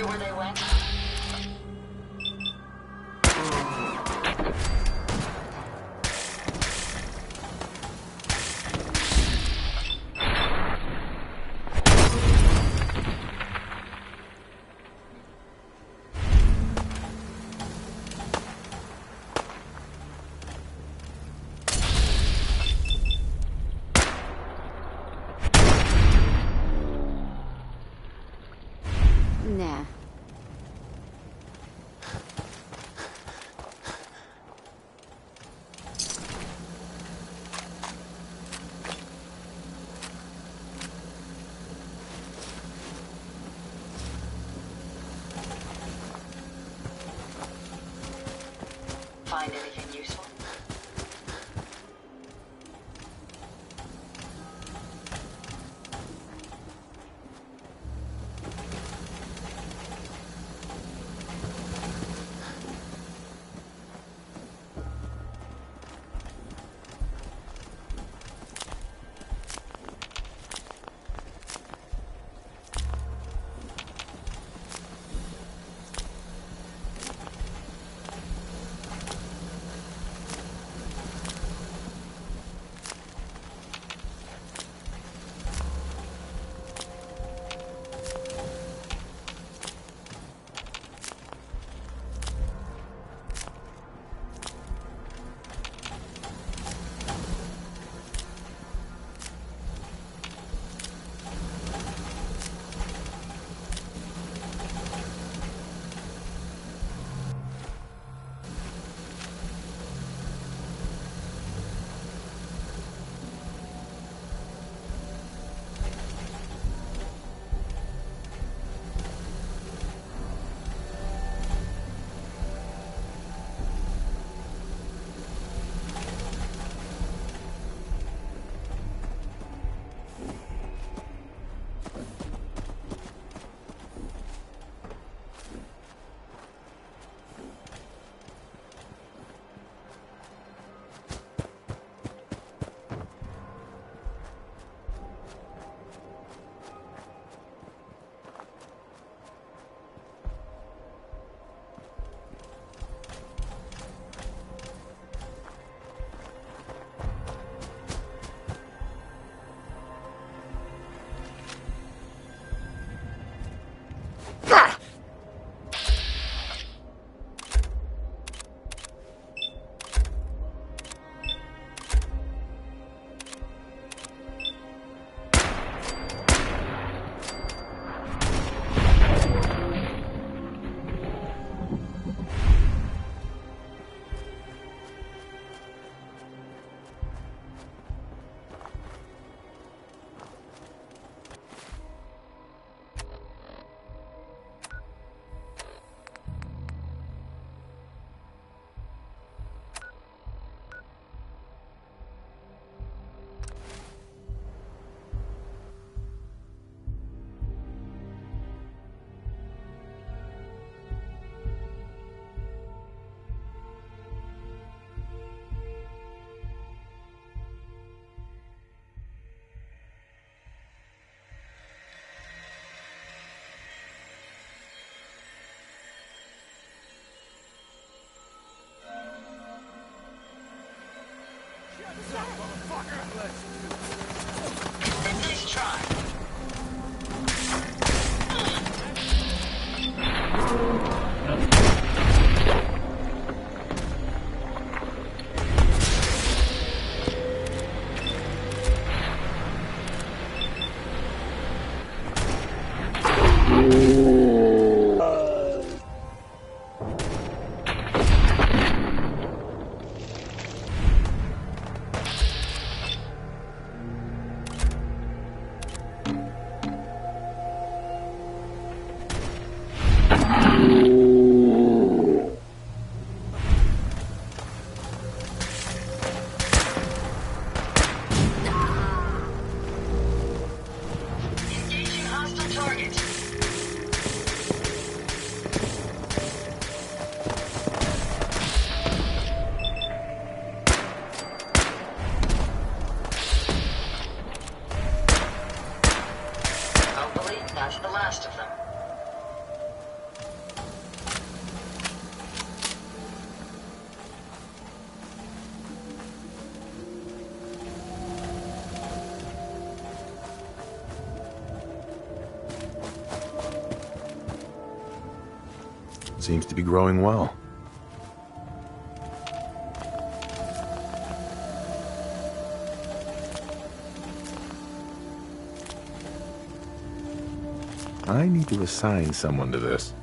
where they went? Nah. Find anything useful? Nice try. Engaging hostile target. Hopefully, that's the last of them. Seems to be growing well. I need to assign someone to this.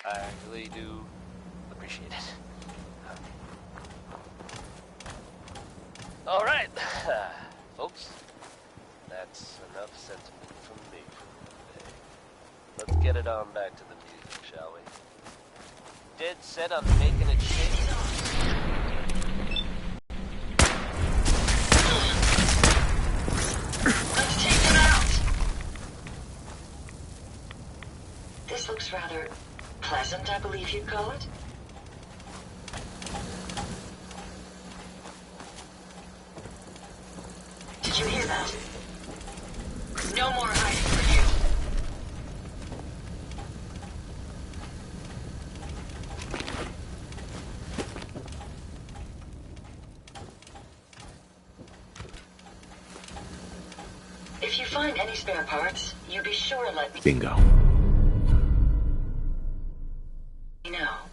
I really do appreciate it. All right, folks, that's enough sentiment from me for today. Let's get it on back to the music, shall we? Dead set on making it shake. Let's take them out. This looks rather pleasant, I believe you'd call it. Did you hear that? No more hiding for you. If you find any spare parts, you be sure to let me Bingo. know.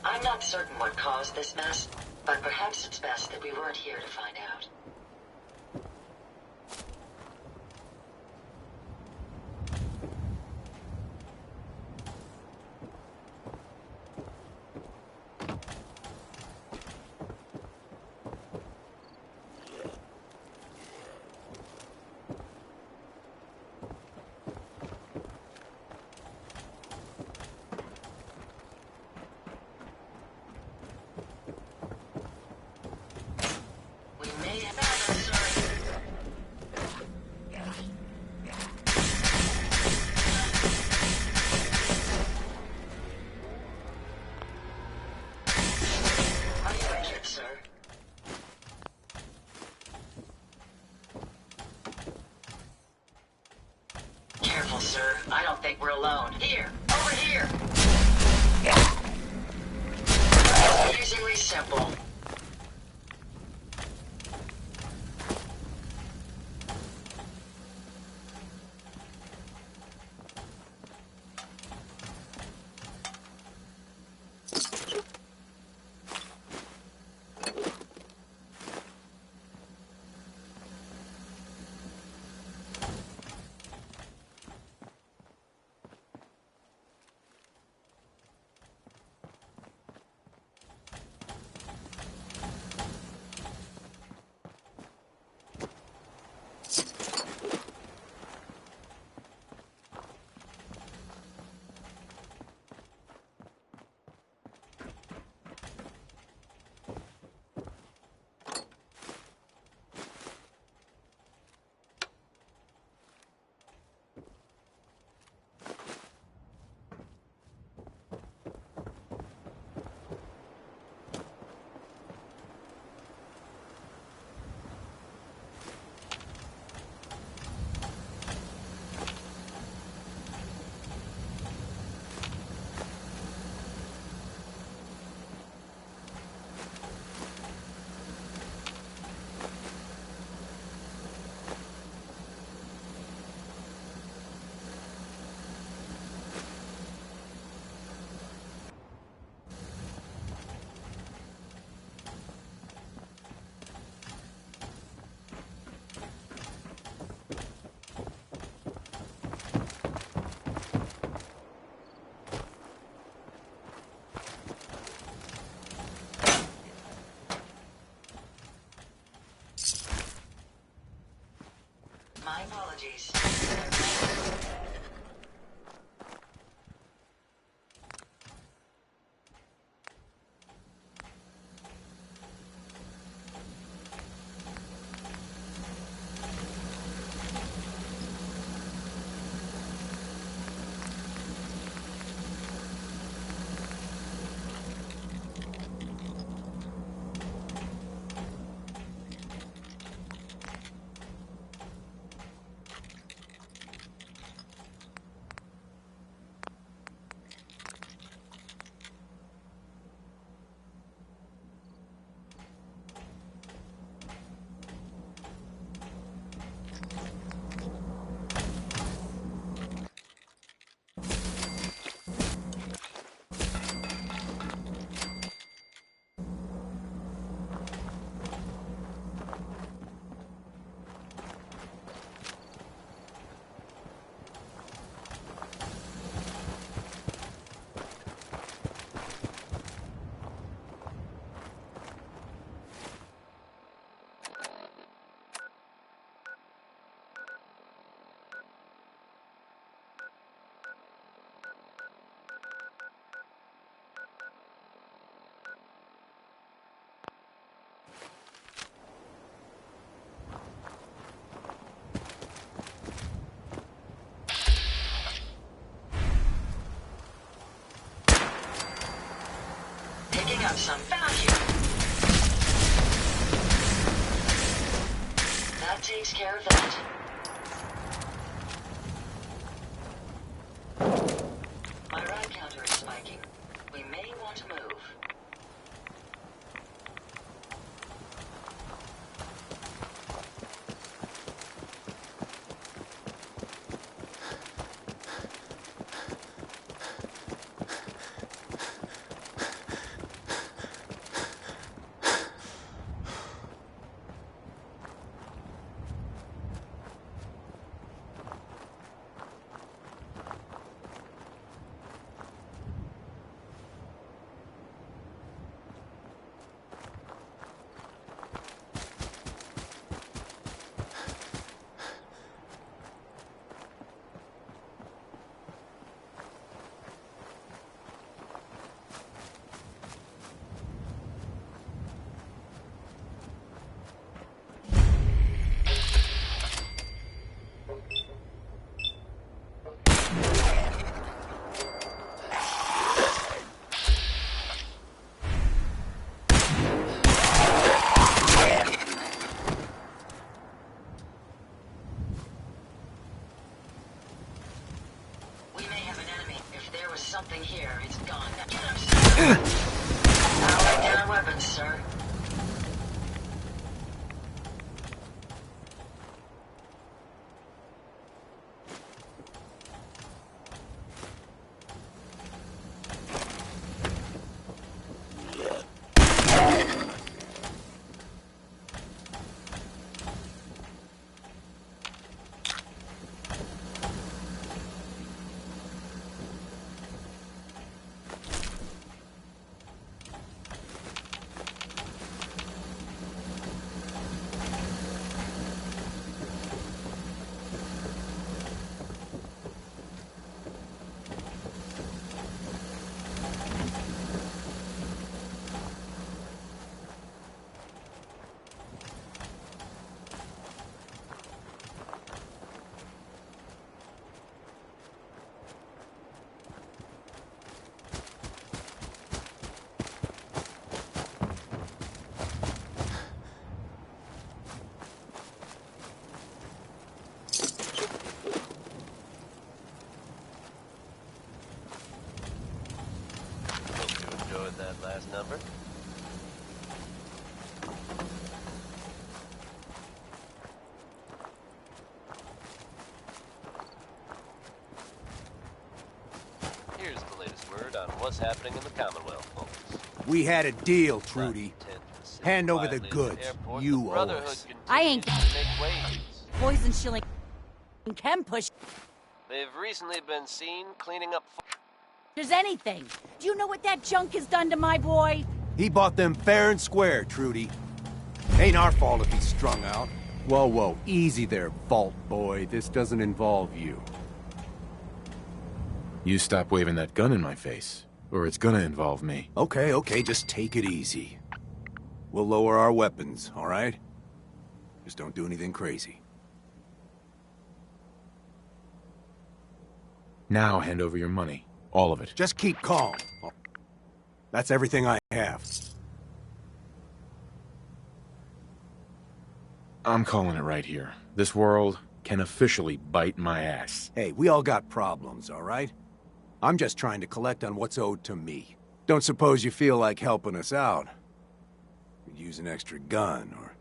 I'm not certain what caused this mess, but perhaps it's best that we weren't here to find out. careful, sir. I don't think we're alone. Here! Over here! Amazingly simple. My apologies. Picking up some value. That takes care of that. My ride counter is spiking. We may want to move. Nothing here. It's gone. Now lay down weapons, sir. That last number. Here's the latest word on what's happening in the Commonwealth, folks. We had a deal, Trudy. Hand over the goods. You owe us. I ain't to make waves. poison shilling can push. They've recently been seen cleaning up. There's anything. Do you know what that junk has done to my boy? He bought them fair and square, Trudy. Ain't our fault if he's strung out. Whoa, whoa, easy there, Vault Boy. This doesn't involve you. You stop waving that gun in my face, or it's gonna involve me. Okay, okay, just take it easy. We'll lower our weapons, all right? Just don't do anything crazy. Now hand over your money. All of it. Just keep calm. That's everything I have. I'm calling it right here. This world can officially bite my ass. Hey, we all got problems, all right? I'm just trying to collect on what's owed to me. Don't suppose you feel like helping us out. Could use an extra gun, or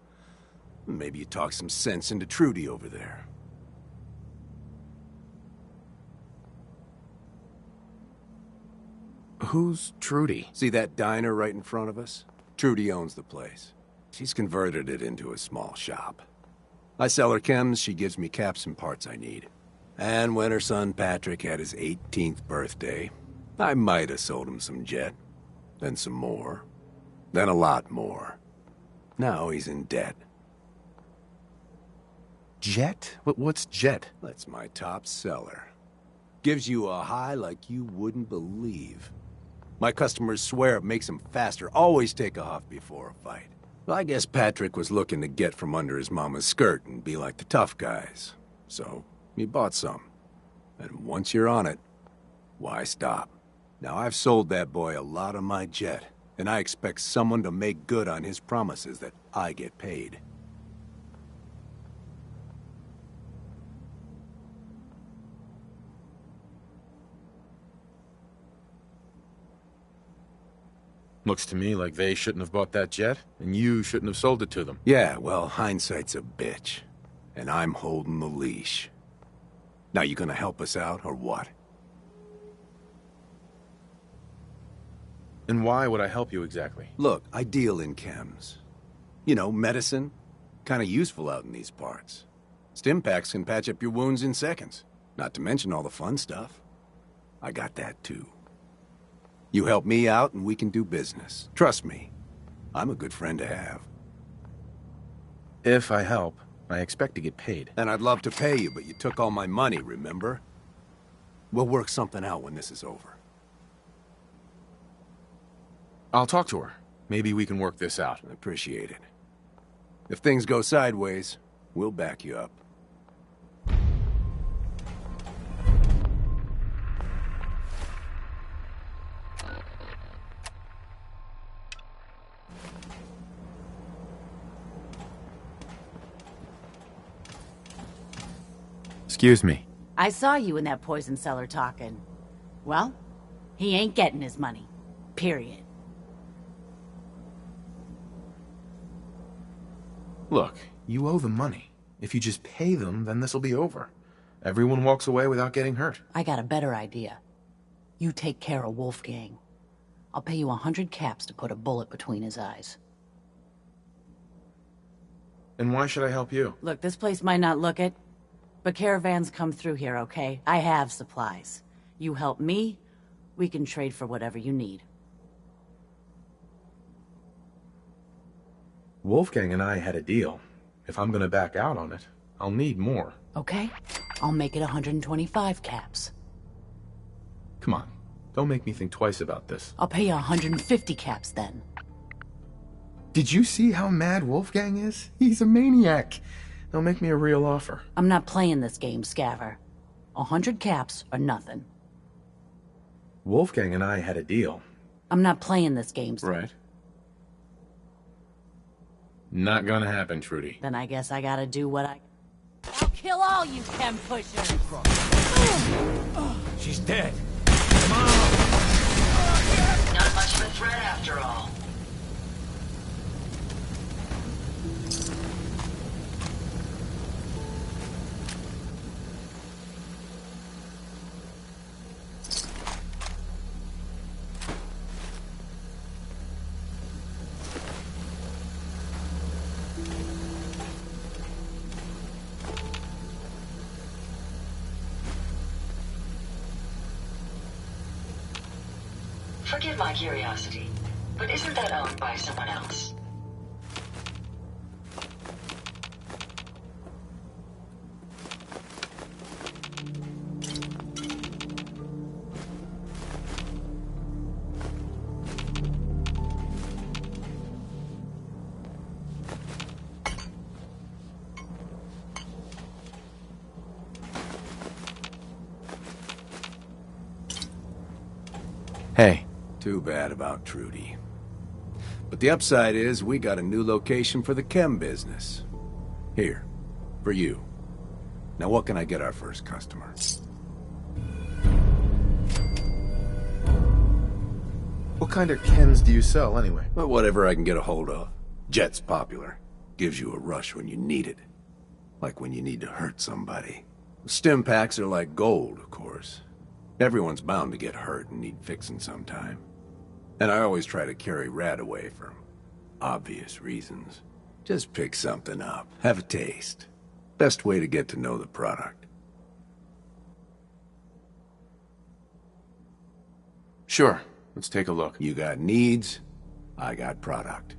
maybe you talk some sense into Trudy over there. Who's Trudy? See that diner right in front of us? Trudy owns the place. She's converted it into a small shop. I sell her chems, she gives me caps and parts I need. And when her son Patrick had his 18th birthday, I might have sold him some jet. Then some more. Then a lot more. Now he's in debt. Jet? What's Jet? That's my top seller. Gives you a high like you wouldn't believe. My customers swear it makes them faster, always take a huff before a fight. Well, I guess Patrick was looking to get from under his mama's skirt and be like the tough guys. So, he bought some. And once you're on it, why stop? Now, I've sold that boy a lot of my jet, and I expect someone to make good on his promises that I get paid. Looks to me like they shouldn't have bought that jet, and you shouldn't have sold it to them. Yeah, well, hindsight's a bitch. And I'm holding the leash. Now, you gonna help us out, or what? And why would I help you exactly? Look, I deal in chems. You know, medicine. Kinda useful out in these parts. Stimpaks can patch up your wounds in seconds. Not to mention all the fun stuff. I got that too. You help me out and we can do business. Trust me, I'm a good friend to have. If I help, I expect to get paid. And I'd love to pay you, but you took all my money, remember? We'll work something out when this is over. I'll talk to her. Maybe we can work this out. I appreciate it. If things go sideways, we'll back you up. Excuse me. I saw you in that poison cellar talking. Well, He ain't getting his money. Period. Look, you owe them money. If you just pay them, then this'll be over. Everyone walks away without getting hurt. I got a better idea. You take care of Wolfgang. I'll pay you 100 caps to put a bullet between his eyes. And why should I help you? Look, this place might not look it, but caravans come through here, okay? I have supplies. You help me, we can trade for whatever you need. Wolfgang and I had a deal. If I'm gonna back out on it, I'll need more. Okay? I'll make it 125 caps. Come on, don't make me think twice about this. I'll pay you 150 caps then. Did you see how mad Wolfgang is? He's a maniac. They'll make me a real offer. I'm not playing this game, Scaver. 100 caps or nothing. Wolfgang and I had a deal. I'm not playing this game. Right. Not gonna happen, Trudy. Then I guess I gotta do what I'll kill all you chem pushers! She's dead. Not much of a threat after all. Forgive my curiosity, but isn't that owned by someone else? Hey. Too bad about Trudy. But the upside is we got a new location for the chem business. Here, for you. Now what can I get our first customer? What kind of chems do you sell, anyway? But whatever I can get a hold of. Jet's popular. Gives you a rush when you need it. Like when you need to hurt somebody. Stim packs are like gold, of course. Everyone's bound to get hurt and need fixing sometime. And I always try to carry Rad away for obvious reasons. Just pick something up. Have a taste. Best way to get to know the product. Sure. Let's take a look. You got needs, I got product.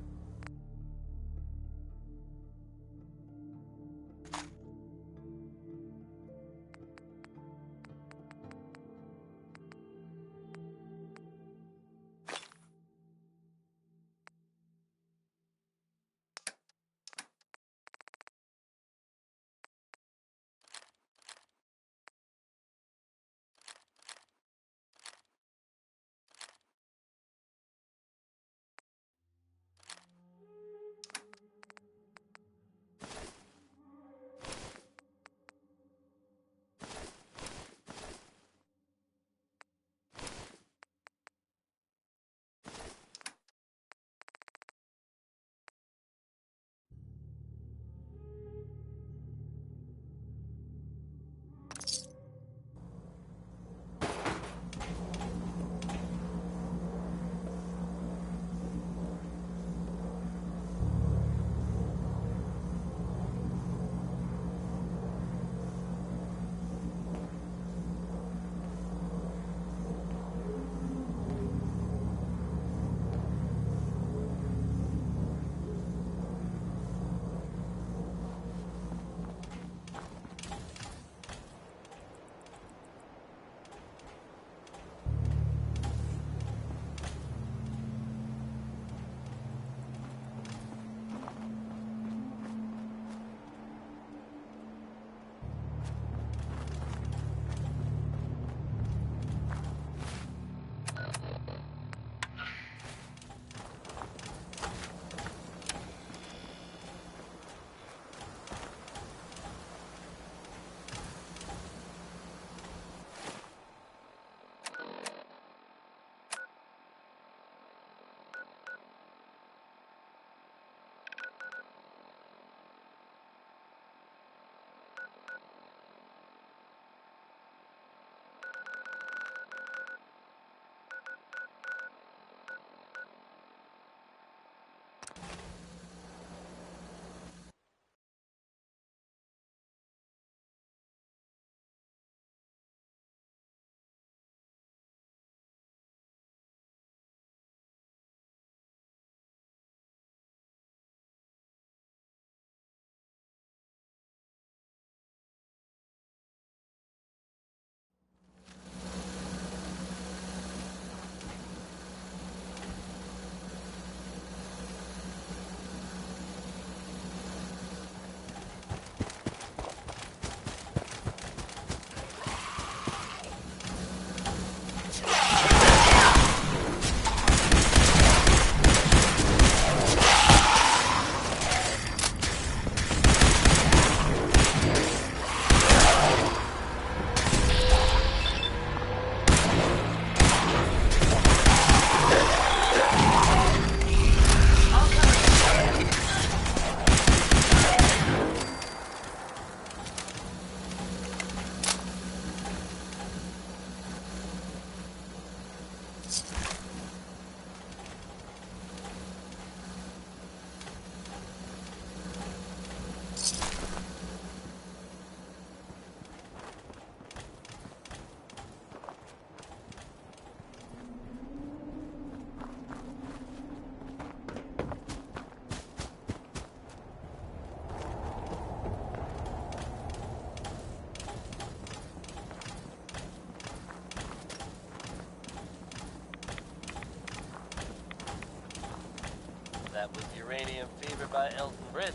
Uranium Fever by Elton Britt.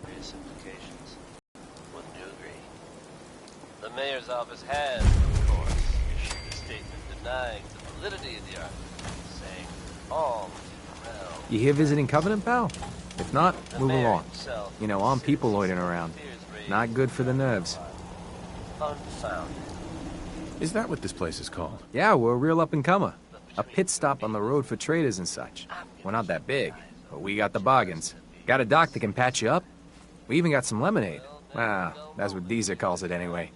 Various implications. Wouldn't you agree? The mayor's office has, of course, issued a statement denying the validity of the argument, saying all well. You here visiting Covenant, pal? If not, The move mayor along. himself You know, armed people loitering around. Not good for the nerves. Unfounded. Is that what this place is called? Yeah, we're a real up-and-comer. A pit stop on the road for traders and such. We're not that big, but we got the bargains. Got a dock that can patch you up. We even got some lemonade. Ah, that's what Deezer calls it anyway.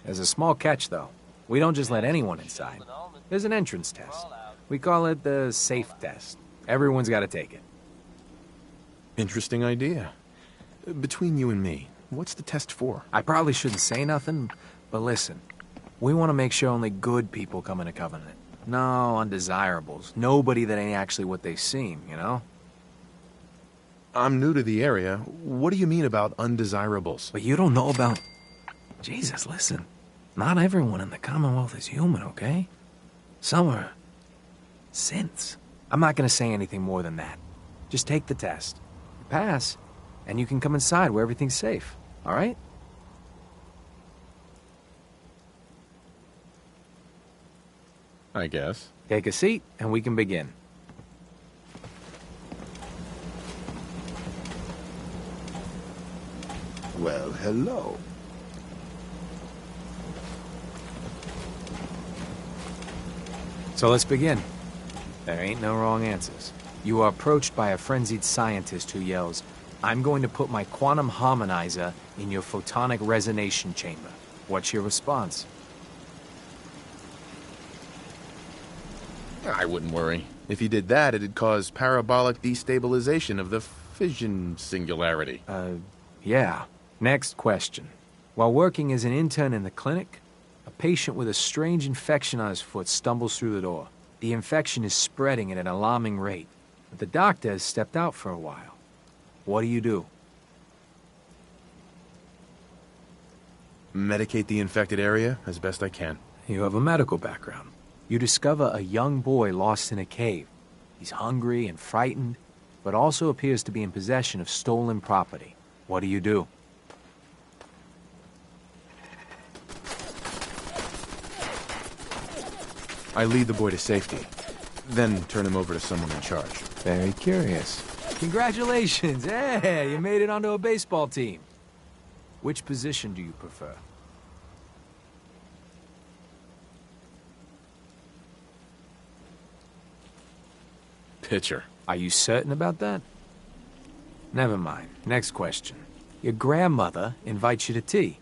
There's a small catch, though. We don't just let anyone inside. There's an entrance test. We call it the safe test. Everyone's got to take it. Interesting idea. Between you and me, what's the test for? I probably shouldn't say nothing, but listen. We want to make sure only good people come into Covenant. No undesirables. Nobody that ain't actually what they seem, you know? I'm new to the area. What do you mean about undesirables? But you don't know about... Jesus, listen. Not everyone in the Commonwealth is human, okay? Some are... synths. I'm not gonna say anything more than that. Just take the test. You pass, and you can come inside where everything's safe, all right? I guess. Take a seat, and we can begin. Well, hello. So let's begin. There ain't no wrong answers. You are approached by a frenzied scientist who yells, "I'm going to put my quantum harmonizer in your photonic resonation chamber." What's your response? I wouldn't worry. If he did that, it'd cause parabolic destabilization of the fission singularity. Yeah. Next question. While working as an intern in the clinic, a patient with a strange infection on his foot stumbles through the door. The infection is spreading at an alarming rate, but the doctor has stepped out for a while. What do? Medicate the infected area as best I can. You have a medical background. You discover a young boy lost in a cave. He's hungry and frightened, but also appears to be in possession of stolen property. What do? I lead the boy to safety, then turn him over to someone in charge. Very curious. Congratulations! Hey, you made it onto a baseball team. Which position do you prefer? Pitcher. Are you certain about that? Never mind. Next question. Your grandmother invites you to tea,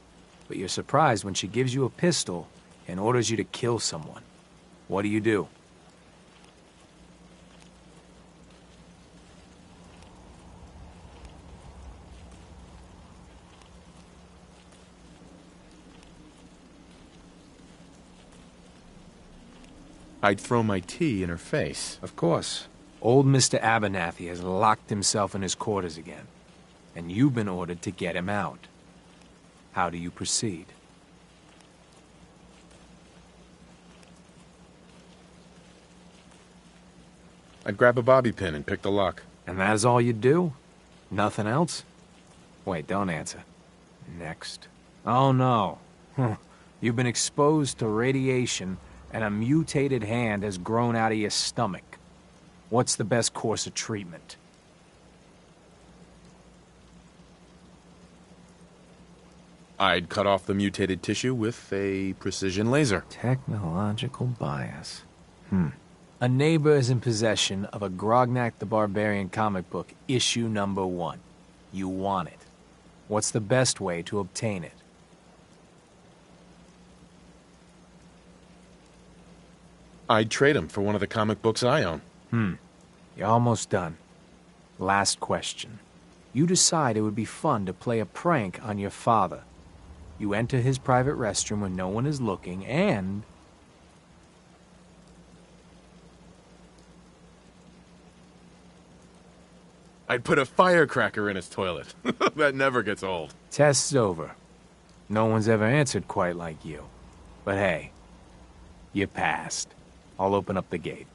but you're surprised when she gives you a pistol and orders you to kill someone. What do? I'd throw my tea in her face. Of course. Old Mr. Abernathy has locked himself in his quarters again, and you've been ordered to get him out. How do you proceed? I'd grab a bobby pin and pick the lock. And that is all you do? Nothing else? Wait, don't answer. Next. Oh no. You've been exposed to radiation and a mutated hand has grown out of your stomach. What's the best course of treatment? I'd cut off the mutated tissue with a precision laser. Technological bias. A neighbor is in possession of a Grognak the Barbarian comic book, issue number 1. You want it. What's the best way to obtain it? I'd trade him for one of the comic books I own. You're almost done. Last question. You decide it would be fun to play a prank on your father. You enter his private restroom when no one is looking, and... I'd put a firecracker in his toilet. That never gets old. Test's over. No one's ever answered quite like you. But hey, you passed. I'll open up the gate.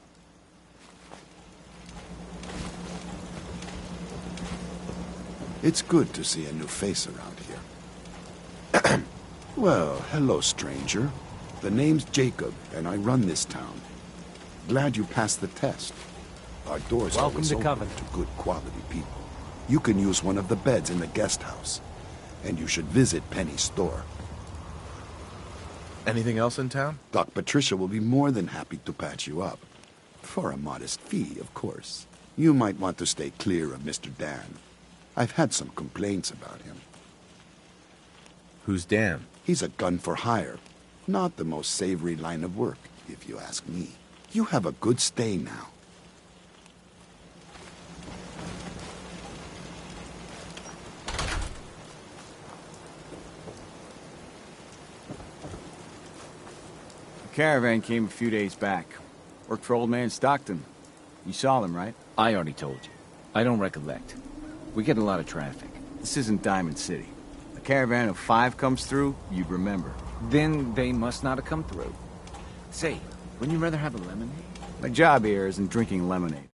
It's good to see a new face around here. Well, hello, stranger. The name's Jacob, and I run this town. Glad you passed the test. Our doors Welcome always to open Covenant. to good quality people. You can use one of the beds in the guest house. And you should visit Penny's store. Anything else in town? Doc Patricia will be more than happy to patch you up. For a modest fee, of course. You might want to stay clear of Mr. Dan. I've had some complaints about him. Who's Dan? He's a gun for hire. Not the most savory line of work, if you ask me. You have a good stay now. The caravan came a few days back. Worked for old man Stockton. You saw them, right? I already told you. I don't recollect. We get a lot of traffic. This isn't Diamond City. A caravan of 5 comes through, you'd remember. Then they must not have come through. Say, wouldn't you rather have a lemonade? My job here isn't drinking lemonade.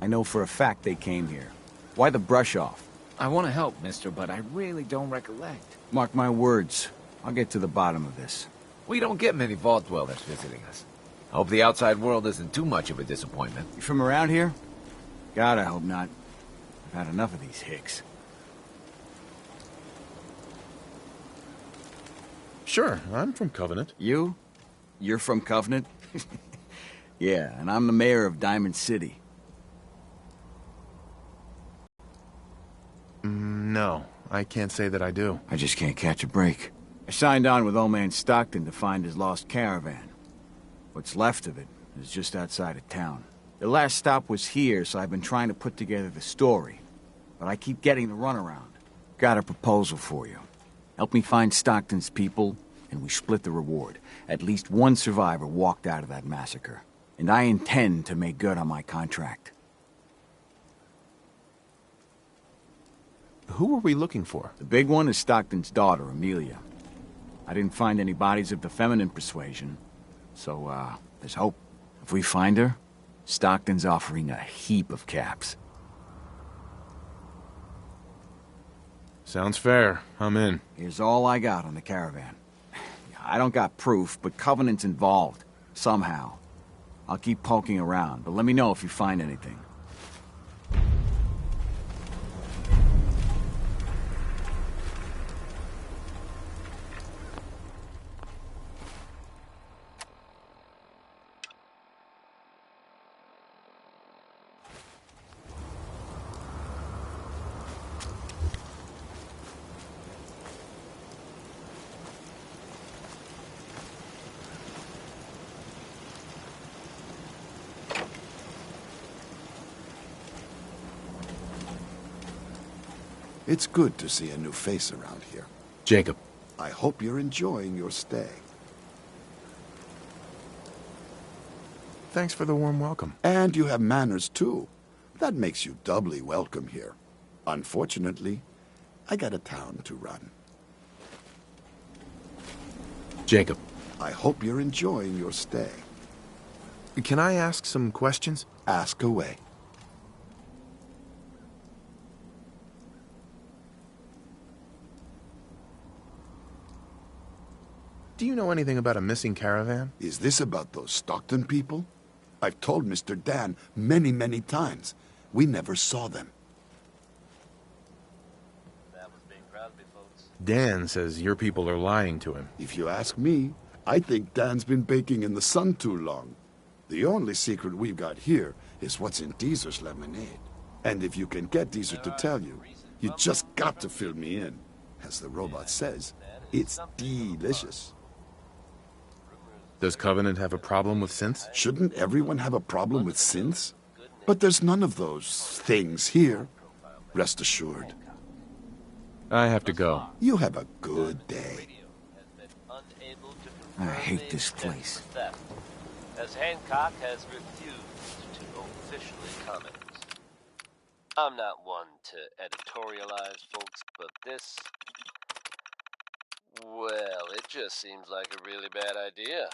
I know for a fact they came here. Why the brush off? I want to help, mister, but I really don't recollect. Mark my words. I'll get to the bottom of this. We don't get many vault dwellers visiting us. I hope the outside world isn't too much of a disappointment. You from around here? God, I hope not. I've had enough of these hicks. Sure, I'm from Covenant. You? You're from Covenant? Yeah, and I'm the mayor of Diamond City. No, I can't say that I do. I just can't catch a break. I signed on with old man Stockton to find his lost caravan. What's left of it is just outside of town. The last stop was here, so I've been trying to put together the story. But I keep getting the runaround. Got a proposal for you. Help me find Stockton's people, and we split the reward. At least one survivor walked out of that massacre. And I intend to make good on my contract. Who are we looking for? The big one is Stockton's daughter, Amelia. I didn't find any bodies of the feminine persuasion, so, there's hope. If we find her, Stockton's offering a heap of caps. Sounds fair. I'm in. Here's all I got on the caravan. I don't got proof, but Covenant's involved. Somehow. I'll keep poking around, but let me know if you find anything. It's good to see a new face around here. Jacob. I hope you're enjoying your stay. Thanks for the warm welcome. And you have manners, too. That makes you doubly welcome here. Unfortunately, I got a town to run. Jacob. I hope you're enjoying your stay. Can I ask some questions? Ask away. Do you know anything about a missing caravan? Is this about those Stockton people? I've told Mr. Dan many, many times. We never saw them. That was being proud of me, folks. Dan says your people are lying to him. If you ask me, I think Dan's been baking in the sun too long. The only secret we've got here is what's in Deezer's lemonade. And if you can get Deezer to tell you, you just got to fill me in. As the robot says, it's delicious. Does Covenant have a problem with synths? Shouldn't everyone have a problem with synths? But there's none of those things here. Rest assured. I have to go. You have a good day. I hate this place. As Hancock has refused to officially comment. I'm not one to editorialize, folks, but this... well, it just seems like a really bad idea.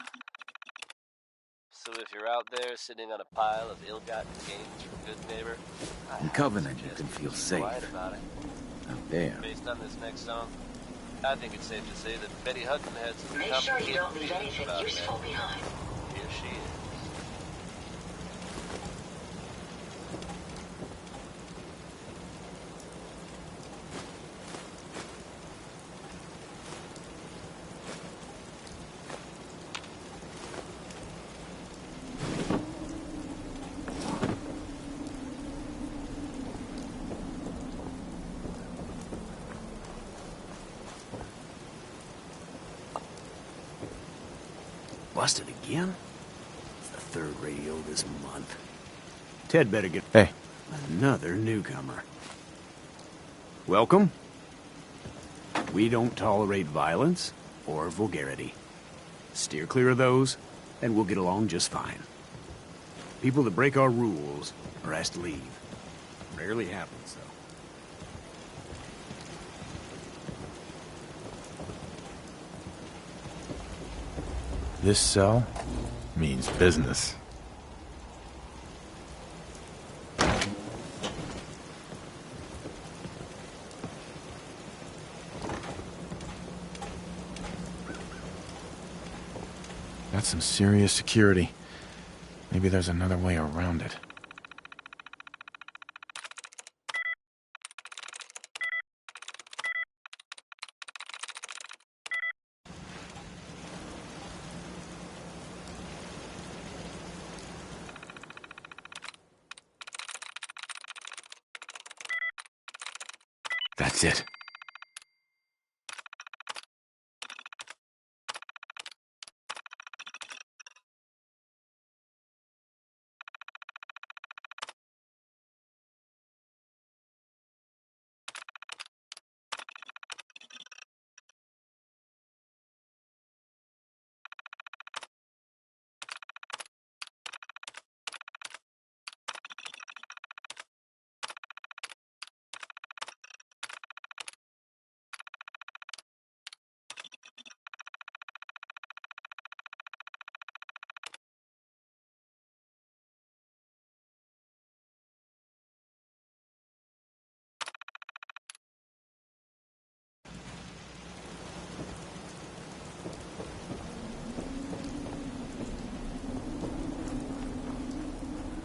So if you're out there sitting on a pile of ill-gotten gains from Good Neighbor... In Covenant, you can feel safe. Quiet about it. Out there. Based on this next song, I think it's safe to say that Betty Hutton had some Make sure you complicated don't leave feelings anything about useful that. behind. Here she is. Busted again? It's the third radio this month. Ted better get... Hey. Another newcomer. Welcome. We don't tolerate violence or vulgarity. Steer clear of those, and we'll get along just fine. People that break our rules are asked to leave. Rarely happens, though. This cell means business. That's some serious security. Maybe there's another way around it. That's it.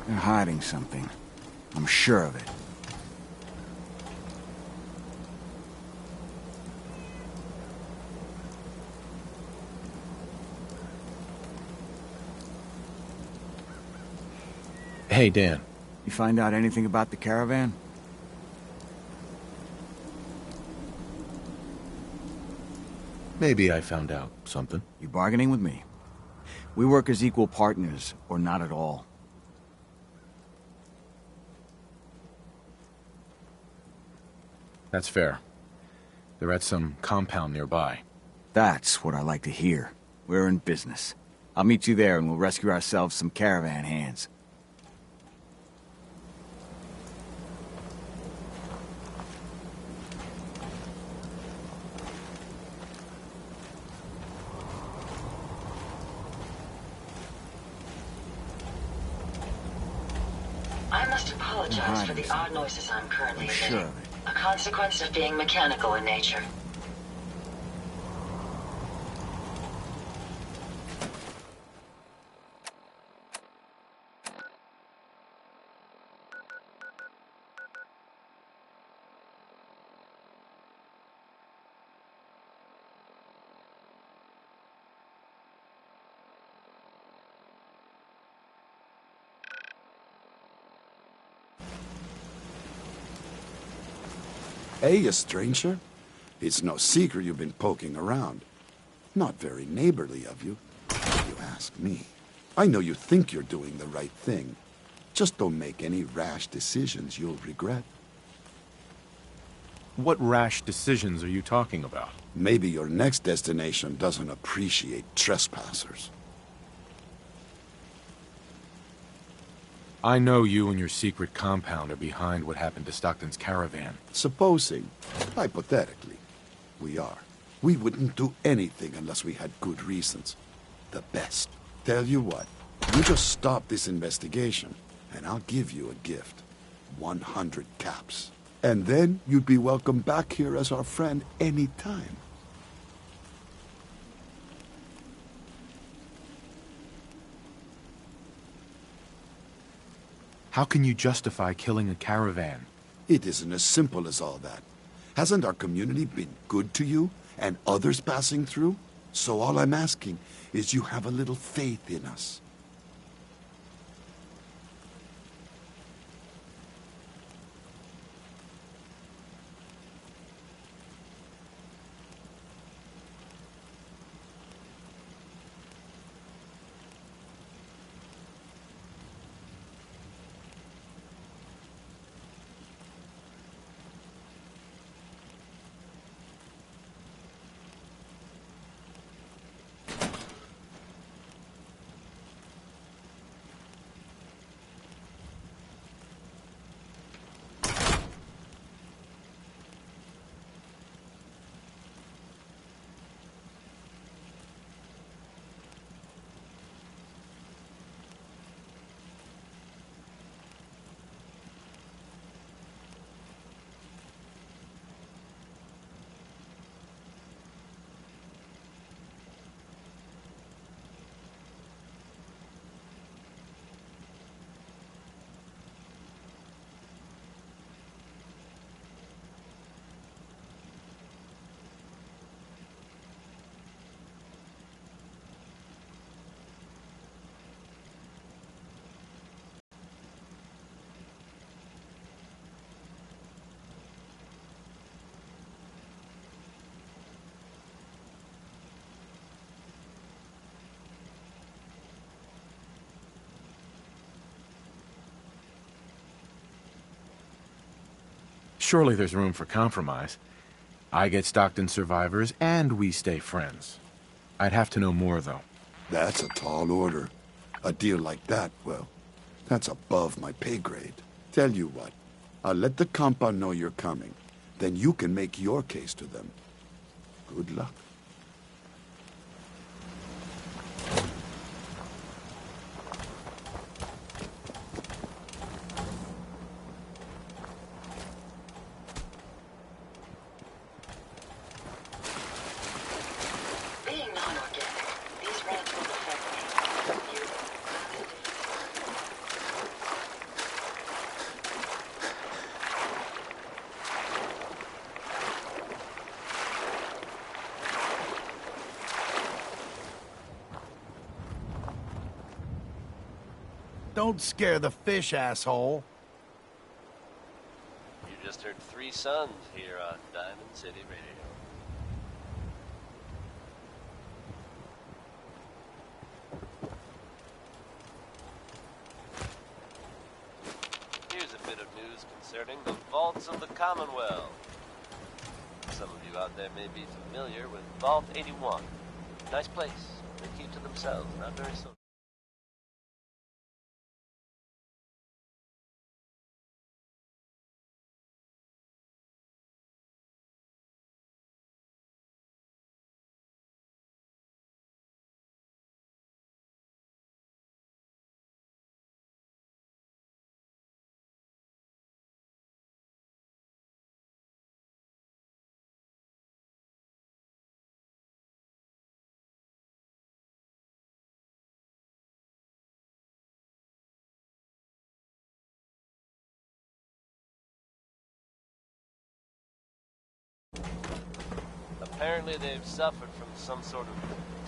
They're hiding something. I'm sure of it. Hey, Dan. You find out anything about the caravan? Maybe I found out something. You bargaining with me? We work as equal partners, or not at all. That's fair. They're at some compound nearby. That's what I like to hear. We're in business. I'll meet you there and we'll rescue ourselves some caravan hands. I must apologize for the odd noises I'm currently emitting. Sure of it. A consequence of being mechanical in nature. Hey, a stranger. It's no secret you've been poking around. Not very neighborly of you, if you ask me. I know you think you're doing the right thing. Just don't make any rash decisions you'll regret. What rash decisions are you talking about? Maybe your next destination doesn't appreciate trespassers. I know you and your secret compound are behind what happened to Stockton's caravan. Supposing, hypothetically, we are. We wouldn't do anything unless we had good reasons. The best. Tell you what, you just stop this investigation, and I'll give you a gift. 100 caps. And then you'd be welcome back here as our friend any time. How can you justify killing a caravan? It isn't as simple as all that. Hasn't our community been good to you and others passing through? So all I'm asking is you have a little faith in us. Surely there's room for compromise. I get Stockton survivors, and we stay friends. I'd have to know more, though. That's a tall order. A deal like that, well, that's above my pay grade. Tell you what, I'll let the compa know you're coming. Then you can make your case to them. Good luck. Being non-organic, these rats won't affect me. You Don't scare the fish, asshole. You just heard Three Sons here on Diamond City Radio. Here's a bit of news concerning the vaults of the Commonwealth. Some of you out there may be familiar with Vault 81. Nice place. They keep to themselves, not very social. Apparently they've suffered from some sort of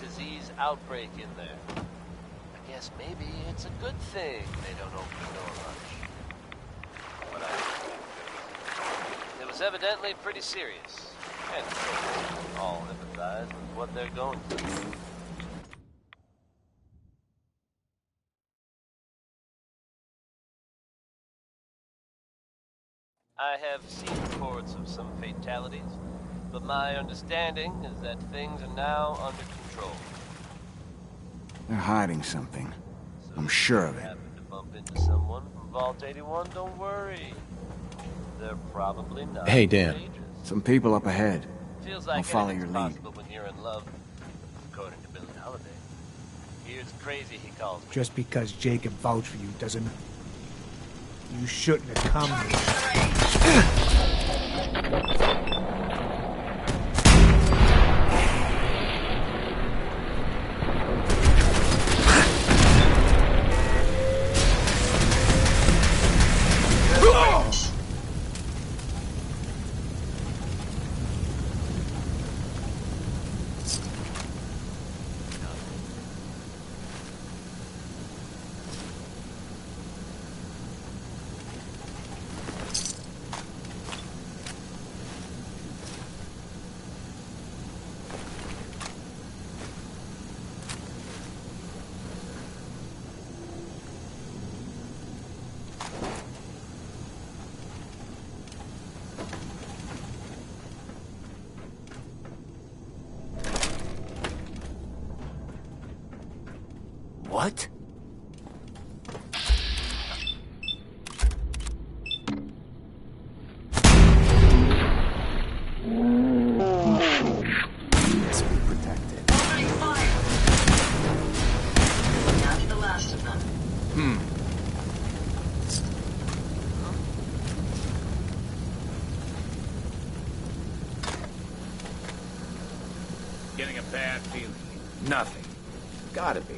disease outbreak in there. I guess maybe it's a good thing they don't open the door much. But it was evidently pretty serious. And all empathize with what they're going through. I have seen reports of some fatalities, but my understanding is that things are now under control. They're hiding something. So I'm sure if of you it. happen to bump into someone from Vault 81, don't worry. They're probably not Hey, Dan. dangerous. Some people up ahead. Feels like I'll follow anything's your lead. possible when you're in love, according to Billie Holiday. Here's crazy, he calls me. Just because Jacob vouched for you doesn't... You shouldn't have come here. What? Let's be protected. Opening fire! That's the last of them. Getting a bad feeling. Nothing. Gotta be.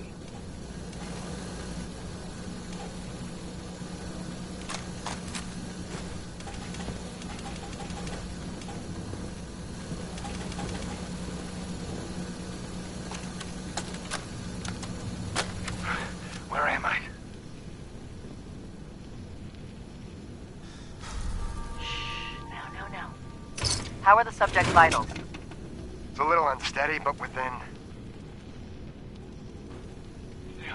Where am I? No. How are the subject's vitals? It's a little unsteady, but within.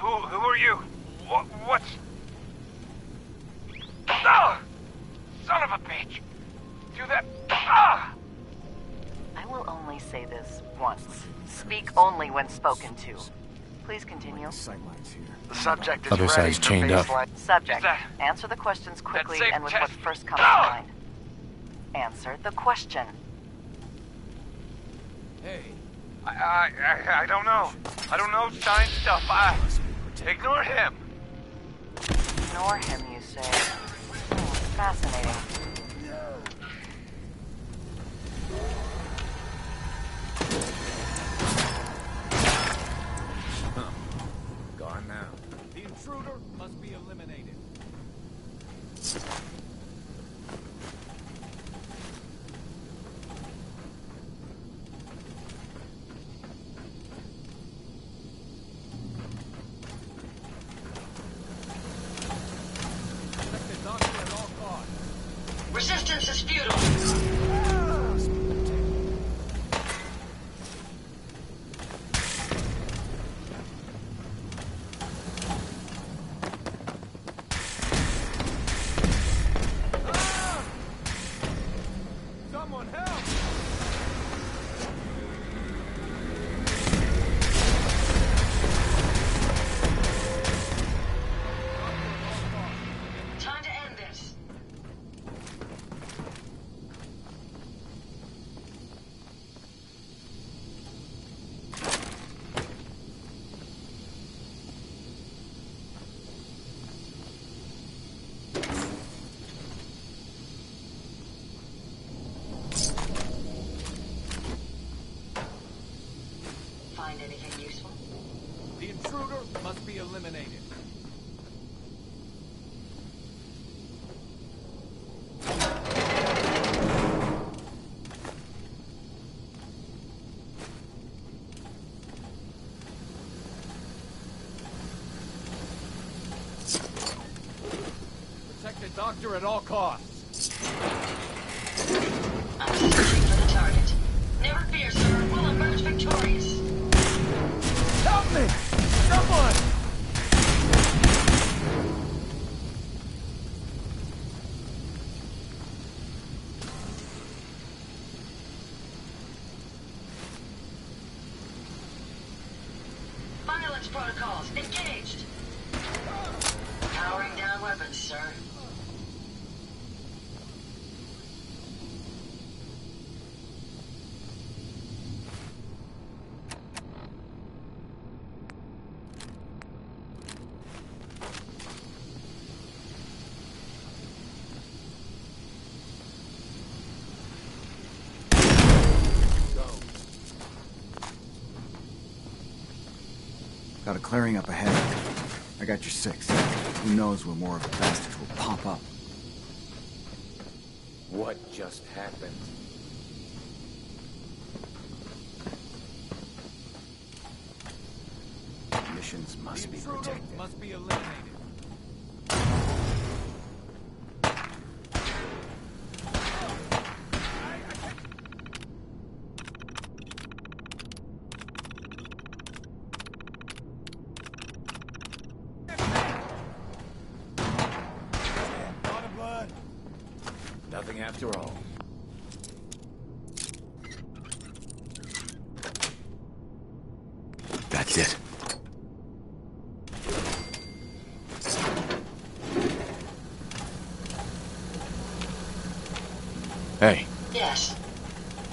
Who are you? What's... Oh! Son of a bitch! say this once. Speak only when spoken to. Please continue. The subject is Other ready side's for chained up. baseline. Subject, answer the questions quickly safe and with test. what first comes to mind. Answer the question. I don't know. I don't know science stuff. Ignore him. Ignore him, you say. Fascinating. Gone now. The intruder must be eliminated. Resistance is futile. Someone help! Time to end this. Find anything useful? The intruder must be eliminated. Protect the doctor at all costs. I'm searching for the target. Never fear, sir. We'll emerge victorious. Help me! Someone! Violence protocols engaged. Powering down weapons, sir. Got a clearing up ahead. I got your 6. Who knows when more of the bastards will pop up. What just happened? Missions must be protected. Must be eliminated. Nothing after all. That's it. Hey, Yes.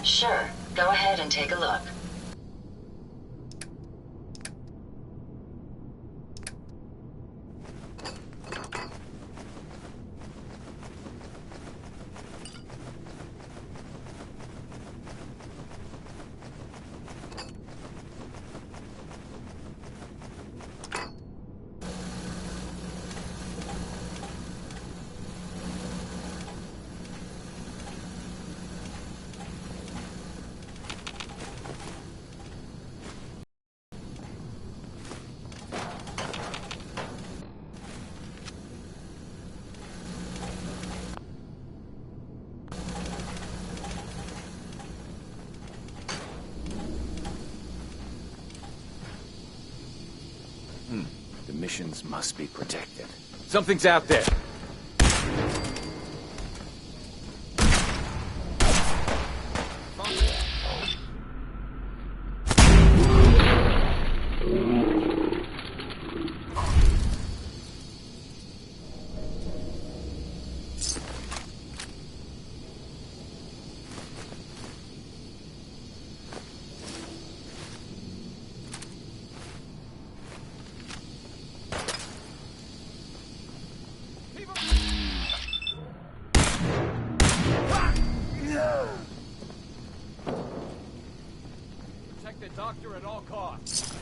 Sure. Go ahead and take a look. The missions must be protected. Something's out there. Protect the doctor at all costs.